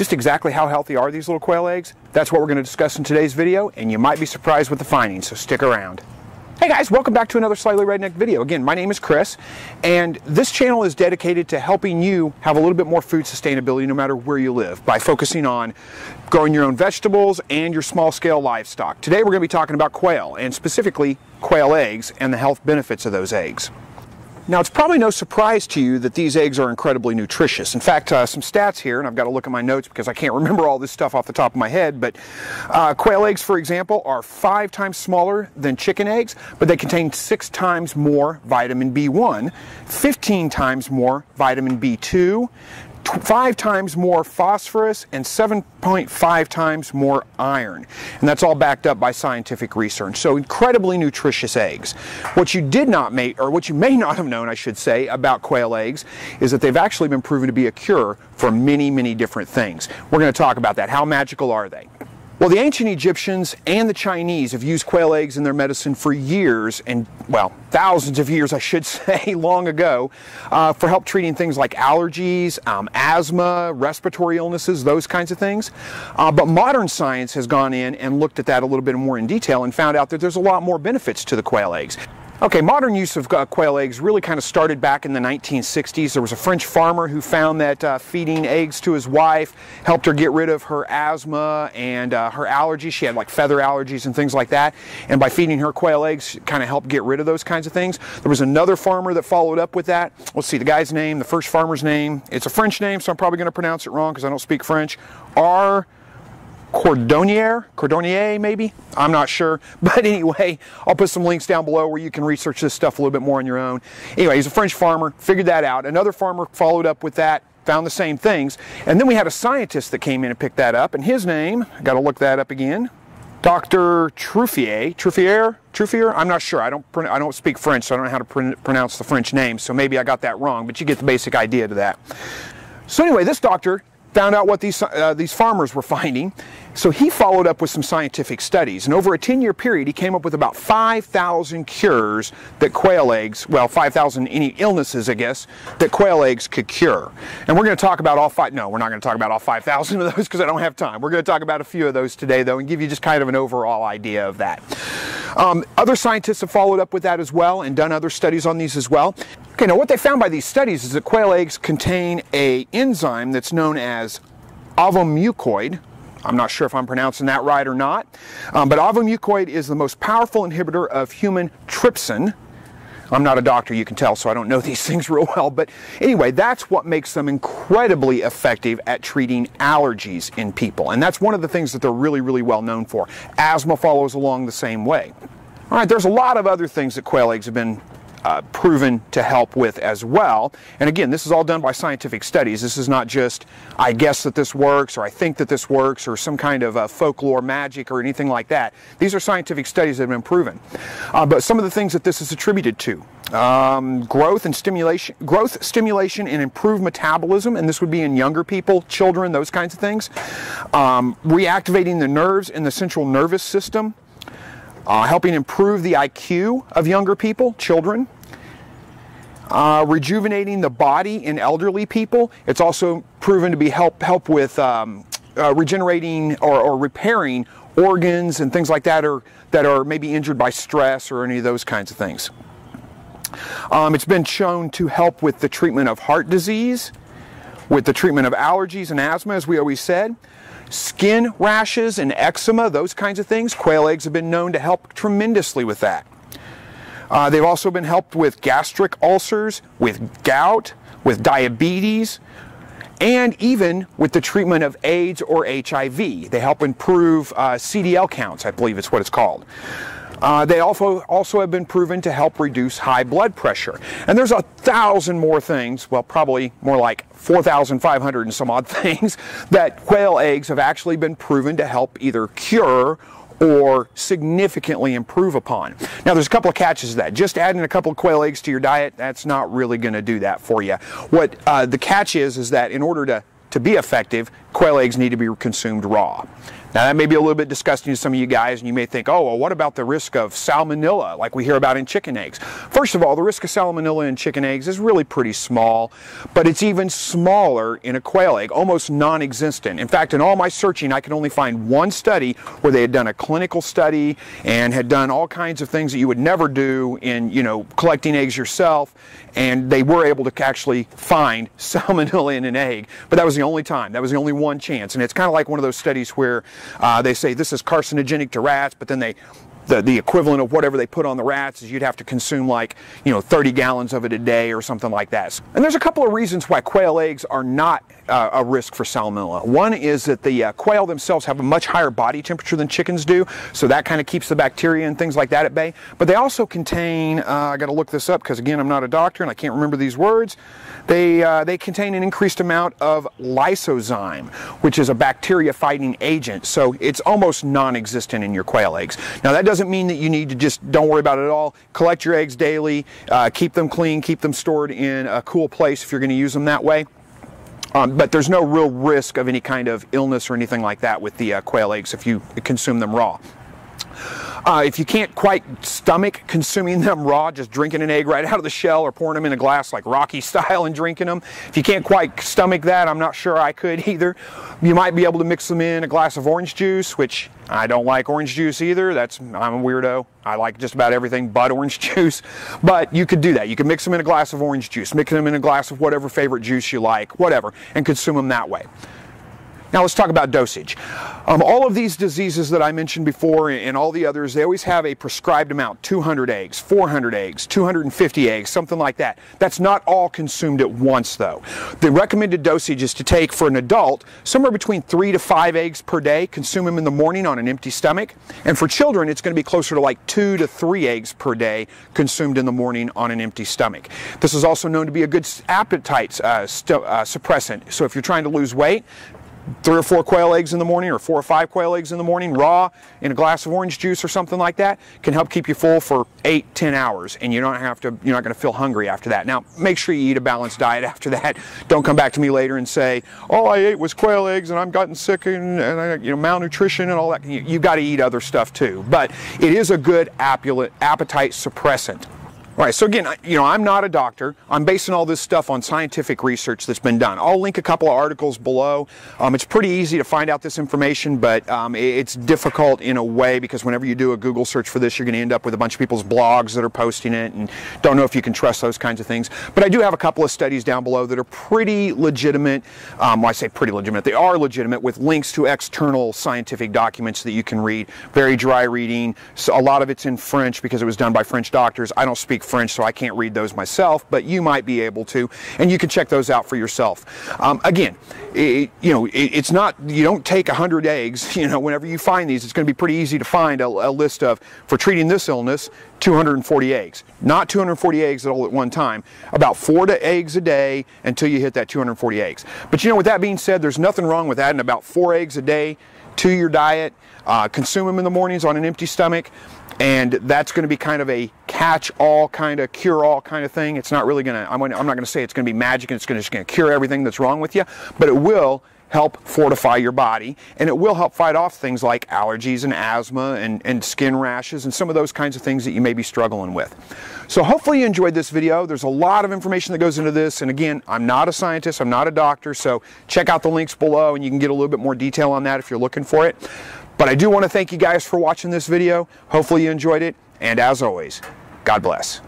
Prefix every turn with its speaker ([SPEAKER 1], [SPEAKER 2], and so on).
[SPEAKER 1] Just exactly how healthy are these little quail eggs? That's what we're going to discuss in today's video, and you might be surprised with the findings, so stick around. Hey guys, welcome back to another Slightly Redneck video. Again, my name is Chris, and this channel is dedicated to helping you have a little bit more food sustainability no matter where you live by focusing on growing your own vegetables and your small-scale livestock. Today we're going to be talking about quail, and specifically quail eggs and the health benefits of those eggs. Now, it's probably no surprise to you that these eggs are incredibly nutritious. In fact, some stats here, and I've got to look at my notes because I can't remember all this stuff off the top of my head, but quail eggs, for example, are 5 times smaller than chicken eggs, but they contain 6 times more vitamin B1, 15 times more vitamin B2, 5 times more phosphorus, and 7.5 times more iron. And that's all backed up by scientific research. So incredibly nutritious eggs. What you did not make, or what you may not have known, I should say, about quail eggs is that they've actually been proven to be a cure for many, many different things. We're going to talk about that. How magical are they? Well, the ancient Egyptians and the Chinese have used quail eggs in their medicine for years, and well, thousands of years, I should say, long ago, for help treating things like allergies, asthma, respiratory illnesses, those kinds of things. But modern science has gone in and looked at that a little bit more in detail and found out that there's a lot more benefits to the quail eggs. Okay, modern use of quail eggs really kind of started back in the 1960s. There was a French farmer who found that feeding eggs to his wife helped her get rid of her asthma and her allergies. She had like feather allergies and things like that. And by feeding her quail eggs, it kind of helped get rid of those kinds of things. There was another farmer that followed up with that. Let's see, the guy's name, the first farmer's name. It's a French name, so I'm probably going to pronounce it wrong because I don't speak French. Cordonnier, maybe? I'm not sure. But anyway, I'll put some links down below where you can research this stuff a little bit more on your own. Anyway, he's a French farmer, figured that out. Another farmer followed up with that, found the same things. And then we had a scientist that came in and picked that up. And his name, I got to look that up again, Dr. Truffier? I'm not sure. I don't speak French, so I don't know how to pronounce the French name. So maybe I got that wrong, but you get the basic idea to that. So anyway, this doctor found out what these farmers were finding, so he followed up with some scientific studies, and over a 10-year period he came up with about 5,000 cures that quail eggs, well, 5,000 any illnesses, I guess, that quail eggs could cure. And we're going to talk about all five, no, we're not going to talk about all 5,000 of those because I don't have time. We're going to talk about a few of those today, though, and give you just kind of an overall idea of that. Other scientists have followed up with that as well and done other studies on these as well. Okay, now what they found by these studies is that quail eggs contain an enzyme that's known as ovomucoid. I'm not sure if I'm pronouncing that right or not, but ovomucoid is the most powerful inhibitor of human trypsin. I'm not a doctor, you can tell, so I don't know these things real well, but anyway, that's what makes them incredibly effective at treating allergies in people, and that's one of the things that they're really, really well known for. Asthma follows along the same way. All right, there's a lot of other things that quail eggs have been proven to help with as well. And again, this is all done by scientific studies. This is not just, I guess that this works, or I think that this works, or some kind of folklore magic or anything like that. These are scientific studies that have been proven. But some of the things that this is attributed to. Growth, stimulation, and improved metabolism, and this would be in younger people, children, those kinds of things. Reactivating the nerves in the central nervous system. Helping improve the IQ of younger people, children. Rejuvenating the body in elderly people. It's also proven to be help with regenerating or repairing organs and things like that that are maybe injured by stress or any of those kinds of things. It's been shown to help with the treatment of heart disease, with the treatment of allergies and asthma, as we always said. Skin rashes and eczema, those kinds of things. Quail eggs have been known to help tremendously with that. They've also been helped with gastric ulcers, with gout, with diabetes, and even with the treatment of AIDS or HIV. They help improve CDL counts, I believe it's what it's called. They also have been proven to help reduce high blood pressure. And there's 1,000 more things, well, probably more like 4,500 and some odd things, that quail eggs have actually been proven to help either cure or significantly improve upon. Now, there's a couple of catches to that. Just adding a couple of quail eggs to your diet, that's not really going to do that for you. What the catch is that in order to be effective, quail eggs need to be consumed raw. Now that may be a little bit disgusting to some of you guys, and you may think, oh, well, what about the risk of salmonella like we hear about in chicken eggs? First of all, the risk of salmonella in chicken eggs is really pretty small, but it's even smaller in a quail egg, almost non-existent. In fact, in all my searching, I could only find one study where they had done a clinical study and had done all kinds of things that you would never do in, collecting eggs yourself, and they were able to actually find salmonella in an egg, but that was the only time. That was the only one chance, and it's kind of like one of those studies where they say this is carcinogenic to rats, but then the equivalent of whatever they put on the rats is you'd have to consume 30 gallons of it a day or something like that. And there's a couple of reasons why quail eggs are not a risk for salmonella. One is that the quail themselves have a much higher body temperature than chickens do, so that kind of keeps the bacteria and things like that at bay. But they also contain, I got to look this up because again I'm not a doctor and I can't remember these words. They contain an increased amount of Lysozyme, which is a bacteria-fighting agent, so it's almost non-existent in your quail eggs. Now that doesn't mean that you need to just don't worry about it at all. Collect your eggs daily, keep them clean, keep them stored in a cool place if you're going to use them that way. But there's no real risk of any kind of illness or anything like that with the quail eggs if you consume them raw. If you can't quite stomach consuming them raw, just drinking an egg right out of the shell or pouring them in a glass like Rocky style and drinking them, if you can't quite stomach that, I'm not sure I could either. You might be able to mix them in a glass of orange juice, which I don't like orange juice either. I'm a weirdo. I like just about everything but orange juice. But you could do that. You can mix them in a glass of orange juice, mix them in a glass of whatever favorite juice you like, whatever, and consume them that way. Now let's talk about dosage. All of these diseases that I mentioned before and all the others, they always have a prescribed amount, 200 eggs, 400 eggs, 250 eggs, something like that. That's not all consumed at once though. The recommended dosage is to take for an adult somewhere between 3 to 5 eggs per day, consume them in the morning on an empty stomach. And for children, it's going to be closer to like 2 to 3 eggs per day consumed in the morning on an empty stomach. This is also known to be a good appetite suppressant. So if you're trying to lose weight, 3 or 4 quail eggs in the morning or 4 or 5 quail eggs in the morning raw in a glass of orange juice or something like that can help keep you full for 8-10 hours, and you're not going to feel hungry after that. Now make sure you eat a balanced diet after that. Don't come back to me later and say, all I ate was quail eggs and I've gotten sick and I, malnutrition and all that. You've got to eat other stuff too, but it is a good appetite suppressant. All right, so again, I'm not a doctor. I'm basing all this stuff on scientific research that's been done. I'll link a couple of articles below. It's pretty easy to find out this information, but it's difficult in a way because whenever you do a Google search for this, you're going to end up with a bunch of people's blogs that are posting it, and don't know if you can trust those kinds of things. But I do have a couple of studies down below that are pretty legitimate. Well, I say pretty legitimate. They are legitimate with links to external scientific documents that you can read. Very dry reading. So a lot of it's in French because it was done by French doctors. I don't speak French, so I can't read those myself, but you might be able to, and you can check those out for yourself. Again, it's not, you don't take 100 eggs, whenever you find these, it's going to be pretty easy to find a list of, for treating this illness, 240 eggs. Not 240 eggs all at one time, about 4 eggs a day until you hit that 240 eggs. But with that being said, there's nothing wrong with adding about 4 eggs a day to your diet. Consume them in the mornings on an empty stomach, and that's going to be kind of a catch-all kind of cure-all kind of thing. It's not really going to, I'm not going to say it's going to be magic and it's just going to cure everything that's wrong with you, but it will help fortify your body, and it will help fight off things like allergies and asthma and skin rashes and some of those kinds of things that you may be struggling with. So hopefully you enjoyed this video. There's a lot of information that goes into this, and again, I'm not a scientist, I'm not a doctor, so check out the links below and you can get a little bit more detail on that if you're looking for it. But I do want to thank you guys for watching this video. Hopefully you enjoyed it, and as always, God bless.